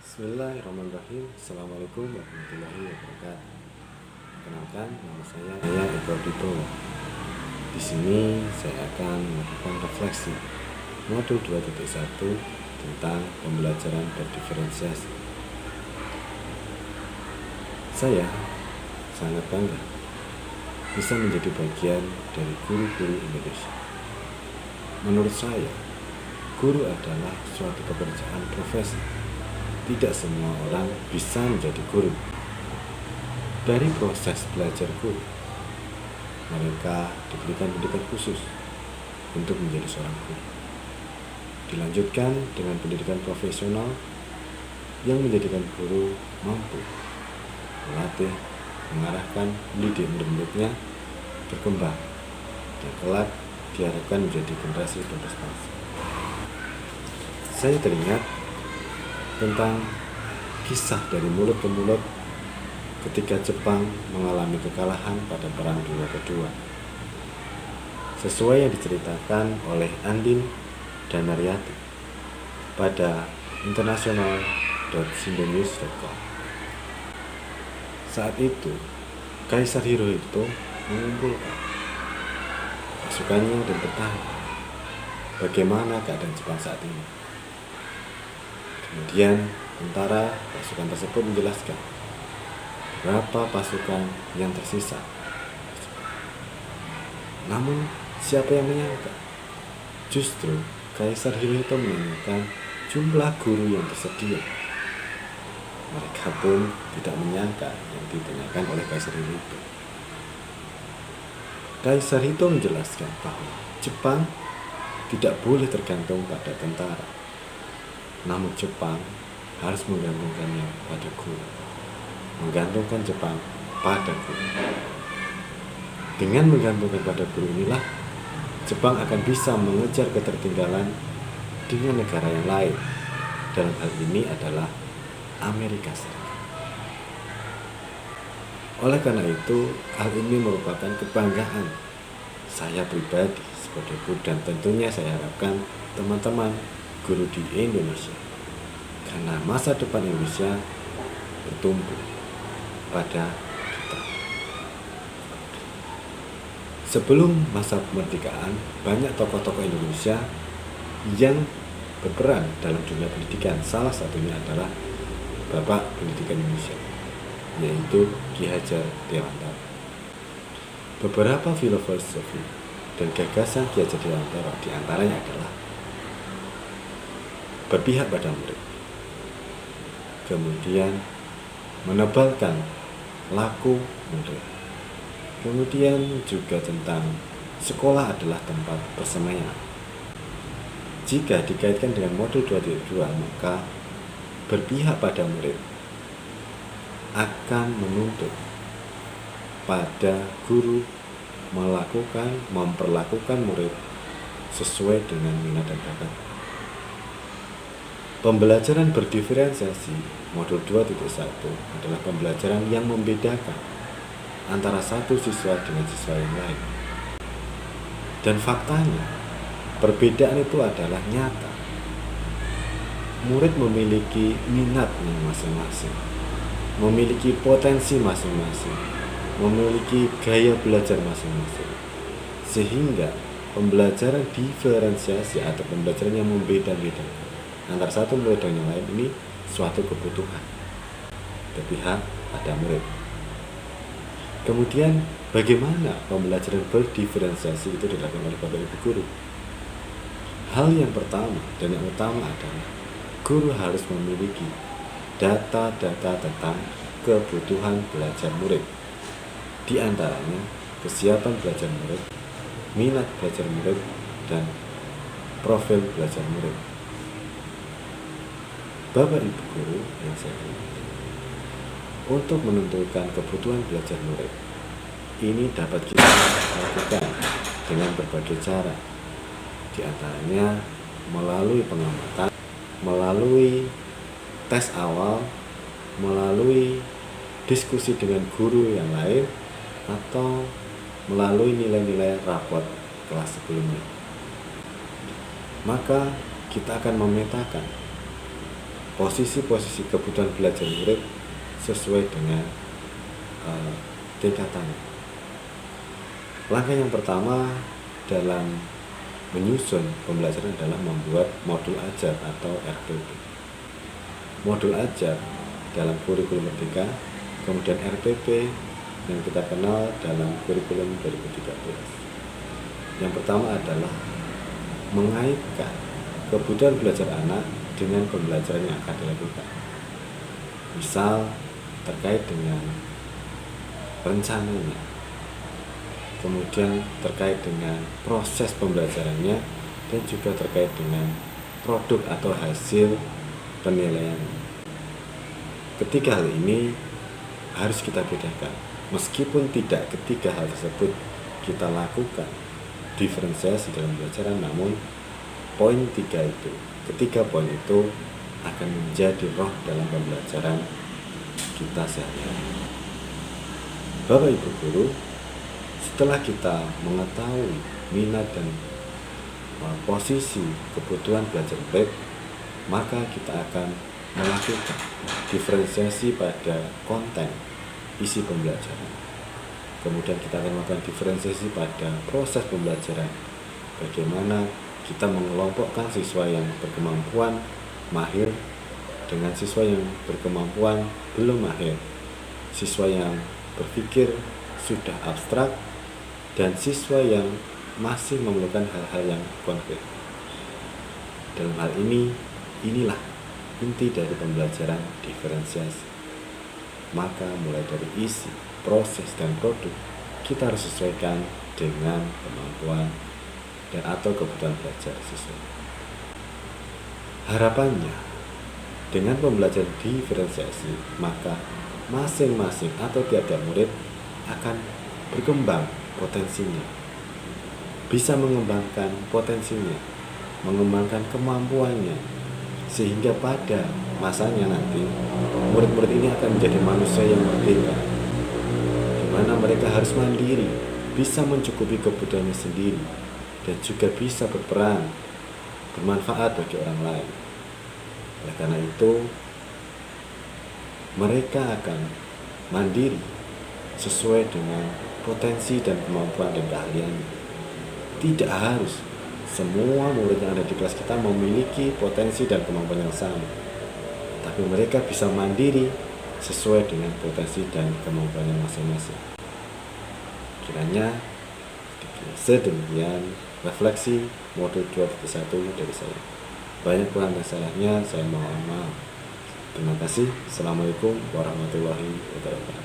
Bismillahirrahmanirrahim. Assalamualaikum warahmatullahi wabarakatuh. Perkenalkan, nama saya Eko Dito. Di sini saya akan melakukan refleksi modul 2.1 tentang pembelajaran berdiferensiasi. Saya sangat bangga bisa menjadi bagian dari guru-guru Indonesia. Menurut saya, guru adalah suatu pekerjaan profesi. Tidak semua orang bisa menjadi guru. Dari proses belajar guru, mereka diberikan pendidikan khusus untuk menjadi seorang guru. Dilanjutkan dengan pendidikan profesional yang menjadikan guru mampu melatih, mengarahkan, mendidik murid-muridnya berkembang dan kelak diharapkan menjadi generasi berprestasi. Saya teringat tentang kisah dari mulut ke mulut ketika Jepang mengalami kekalahan pada Perang Dunia Kedua. Sesuai yang diceritakan oleh Andin dan Naryati pada international.sindonews.com. Saat itu, Kaisar Hirohito mengumpulkan pasukannya dan bertanya, bagaimana keadaan Jepang saat ini? Kemudian tentara pasukan tersebut menjelaskan berapa pasukan yang tersisa. Namun siapa yang menyangka? Justru Kaisar Hirohito menanyakan jumlah guru yang tersedia. Mereka pun tidak menyangka yang ditanyakan oleh Kaisar Hirohito. Kaisar Hirohito menjelaskan bahwa Jepang tidak boleh tergantung pada tentara. Namun Jepang harus menggantungkannya pada guru. Menggantungkan Jepang pada guru. Dengan menggantungkan pada guru inilah Jepang akan bisa mengejar ketertinggalan dengan negara yang lain. Dalam hal ini adalah Amerika Serikat. Oleh karena itu, hal ini merupakan kebanggaan saya pribadi sebagai guru dan tentunya saya harapkan teman-teman guru di Indonesia, karena masa depan Indonesia bertumbuh pada kita. Sebelum masa kemerdekaan, banyak tokoh-tokoh Indonesia yang berperan dalam dunia pendidikan. Salah satunya adalah Bapak Pendidikan Indonesia, yaitu Ki Hajar Dewantara. Beberapa filosofi dan gagasan Ki Hajar Dewantara diantaranya adalah berpihak pada murid, kemudian menebalkan laku murid, kemudian juga tentang sekolah adalah tempat persemaian. Jika dikaitkan dengan modul 2.2, maka berpihak pada murid akan menuntut pada guru memperlakukan murid sesuai dengan minat dan bakat. Pembelajaran berdiferensiasi modul 2.1 adalah pembelajaran yang membedakan antara satu siswa dengan siswa yang lain. Dan faktanya, perbedaan itu adalah nyata. Murid memiliki minatnya masing-masing, memiliki potensi masing-masing, memiliki gaya belajar masing-masing. Sehingga pembelajaran diferensiasi atau pembelajaran yang membeda-bedakan antara satu murid dan yang lain ini suatu kebutuhan berpihak pada murid. Kemudian bagaimana pembelajaran berdiferensiasi itu dilakukan oleh Bapak Ibu guru? Hal yang pertama dan yang utama adalah guru harus memiliki data-data tentang kebutuhan belajar murid. Di antaranya kesiapan belajar murid, minat belajar murid, dan profil belajar murid. Bapak Ibu guru yang saya hormati, untuk menentukan kebutuhan belajar murid, ini dapat kita lakukan dengan berbagai cara. Di antaranya melalui pengamatan, melalui tes awal, melalui diskusi dengan guru yang lain, atau melalui nilai-nilai rapor kelas sebelumnya. Maka kita akan memetakan posisi-posisi kebutuhan belajar murid sesuai dengan tingkatan. Langkah yang pertama dalam menyusun pembelajaran adalah membuat modul ajar atau RPP. Modul ajar dalam kurikulum Merdeka, kemudian RPP yang kita kenal dalam kurikulum 2013. Yang pertama adalah mengaitkan kebutuhan belajar anak dengan pembelajaran yang akan dilakukan. Misal terkait dengan rencananya, kemudian terkait dengan proses pembelajarannya, dan juga terkait dengan produk atau hasil penilaian. Ketiga hal ini harus kita bedakan. Meskipun tidak ketiga hal tersebut kita lakukan diferensiasi dalam pembelajaran, namun ketiga poin itu akan menjadi roh dalam pembelajaran kita sehari-hari. Bapak Ibu Guru, setelah kita mengetahui minat dan posisi kebutuhan belajar murid, maka kita akan melakukan diferensiasi pada konten isi pembelajaran. Kemudian kita akan melakukan diferensiasi pada proses pembelajaran. Bagaimana kita mengelompokkan siswa yang berkemampuan mahir dengan siswa yang berkemampuan belum mahir, siswa yang berpikir sudah abstrak, dan siswa yang masih memerlukan hal-hal yang konkret. Dalam hal ini, inilah inti dari pembelajaran diferensiasi. Maka mulai dari isi, proses, dan produk, kita harus sesuaikan dengan kemampuan dan atau kebutuhan belajar siswa. Harapannya, dengan pembelajaran diferensiasi, maka masing-masing atau tiap-tiap murid akan berkembang potensinya, bisa mengembangkan potensinya, mengembangkan kemampuannya, sehingga pada masanya nanti murid-murid ini akan menjadi manusia yang merdeka, di mana mereka harus mandiri, bisa mencukupi kebutuhannya sendiri, dan juga bisa berperan, bermanfaat bagi orang lain. Oleh karena itu, mereka akan mandiri sesuai dengan potensi dan kemampuan dan keahlian. Tidak harus semua murid yang ada di kelas kita memiliki potensi dan kemampuan yang sama, tapi mereka bisa mandiri sesuai dengan potensi dan kemampuannya masing-masing. Kiranya sedemikian refleksi modul 2.1 dari saya. Banyak kurang dan salahnya, saya mohon maaf. Terima kasih. Assalamualaikum warahmatullahi wabarakatuh.